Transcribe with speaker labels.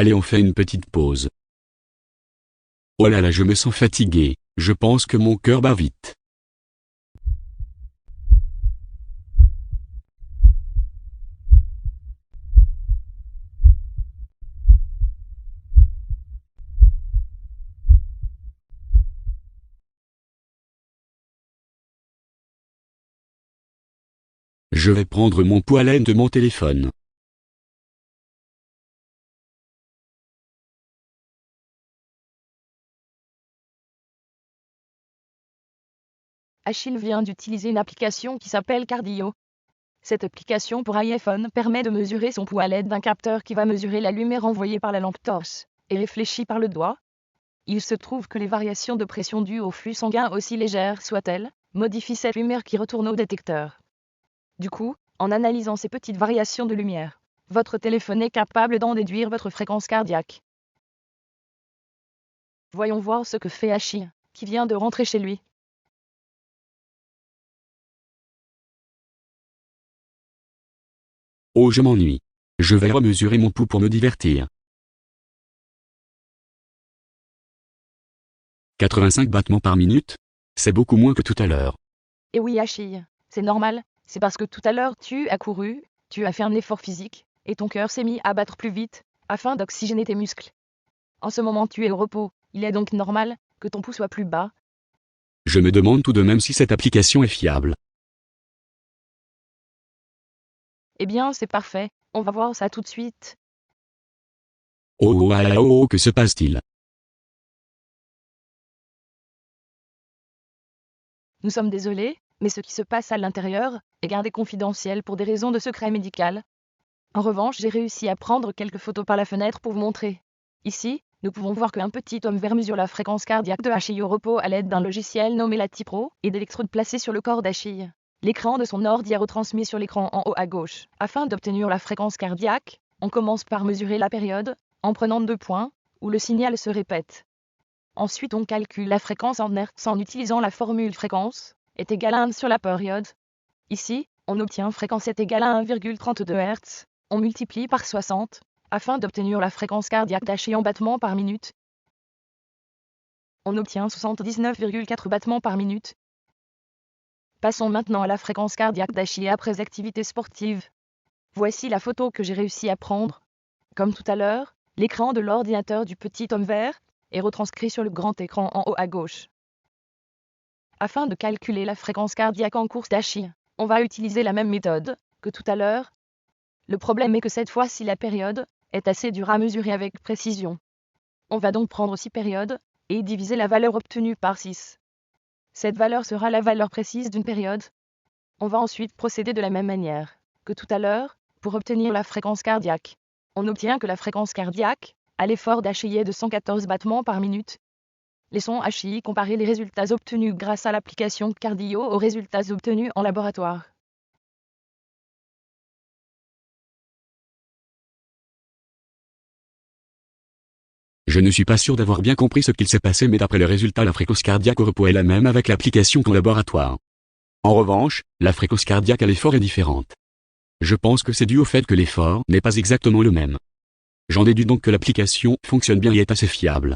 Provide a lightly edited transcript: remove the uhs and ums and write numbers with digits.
Speaker 1: Allez, on fait une petite pause. Oh là là, je me sens fatigué, je pense que mon cœur bat vite. Je vais prendre mon pouls à laine de mon téléphone.
Speaker 2: Achille vient d'utiliser une application qui s'appelle Cardio. Cette application pour iPhone permet de mesurer son pouls à l'aide d'un capteur qui va mesurer la lumière envoyée par la lampe torche et réfléchie par le doigt. Il se trouve que les variations de pression dues au flux sanguin, aussi légères soient-elles, modifient cette lumière qui retourne au détecteur. Du coup, en analysant ces petites variations de lumière, votre téléphone est capable d'en déduire votre fréquence cardiaque. Voyons voir ce que fait Achille, qui vient de rentrer chez lui.
Speaker 1: Oh, je m'ennuie. Je vais remesurer mon pouls pour me divertir. 85 battements par minute? C'est beaucoup moins que tout à l'heure.
Speaker 2: Et oui Achille, c'est normal, c'est parce que tout à l'heure tu as couru, tu as fait un effort physique, et ton cœur s'est mis à battre plus vite, afin d'oxygéner tes muscles. En ce moment tu es au repos, il est donc normal que ton pouls soit plus bas.
Speaker 1: Je me demande tout de même si cette application est fiable.
Speaker 2: Eh bien c'est parfait, on va voir ça tout de suite.
Speaker 1: Oh, que se passe-t-il?
Speaker 2: Nous sommes désolés, mais ce qui se passe à l'intérieur est gardé confidentiel pour des raisons de secret médical. En revanche, j'ai réussi à prendre quelques photos par la fenêtre pour vous montrer. Ici, nous pouvons voir qu'un petit homme vert mesure la fréquence cardiaque de Achille au repos à l'aide d'un logiciel nommé LatiPro et d'électrodes placées sur le corps d'Achille. L'écran de son ordi est retransmis sur l'écran en haut à gauche. Afin d'obtenir la fréquence cardiaque, on commence par mesurer la période, en prenant 2 points, où le signal se répète. Ensuite on calcule la fréquence en hertz en utilisant la formule fréquence est égale à 1 sur la période. Ici, on obtient fréquence est égale à 1,32 Hz. On multiplie par 60, afin d'obtenir la fréquence cardiaque d'Achille en battements par minute. On obtient 79,4 battements par minute. Passons maintenant à la fréquence cardiaque d'Achille après activité sportive. Voici la photo que j'ai réussi à prendre. Comme tout à l'heure, l'écran de l'ordinateur du petit homme vert est retranscrit sur le grand écran en haut à gauche. Afin de calculer la fréquence cardiaque en course d'Achille, on va utiliser la même méthode que tout à l'heure. Le problème est que cette fois-ci la période est assez dure à mesurer avec précision. On va donc prendre 6 périodes et diviser la valeur obtenue par 6. Cette valeur sera la valeur précise d'une période. On va ensuite procéder de la même manière que tout à l'heure pour obtenir la fréquence cardiaque. On obtient que la fréquence cardiaque à l'effort d'Achille est de 114 battements par minute. Laissons Achille comparer les résultats obtenus grâce à l'application Cardio aux résultats obtenus en laboratoire.
Speaker 1: Je ne suis pas sûr d'avoir bien compris ce qu'il s'est passé, mais d'après le résultat, la fréquence cardiaque au repos est la même avec l'application qu'en laboratoire. En revanche, la fréquence cardiaque à l'effort est différente. Je pense que c'est dû au fait que l'effort n'est pas exactement le même. J'en déduis donc que l'application fonctionne bien et est assez fiable.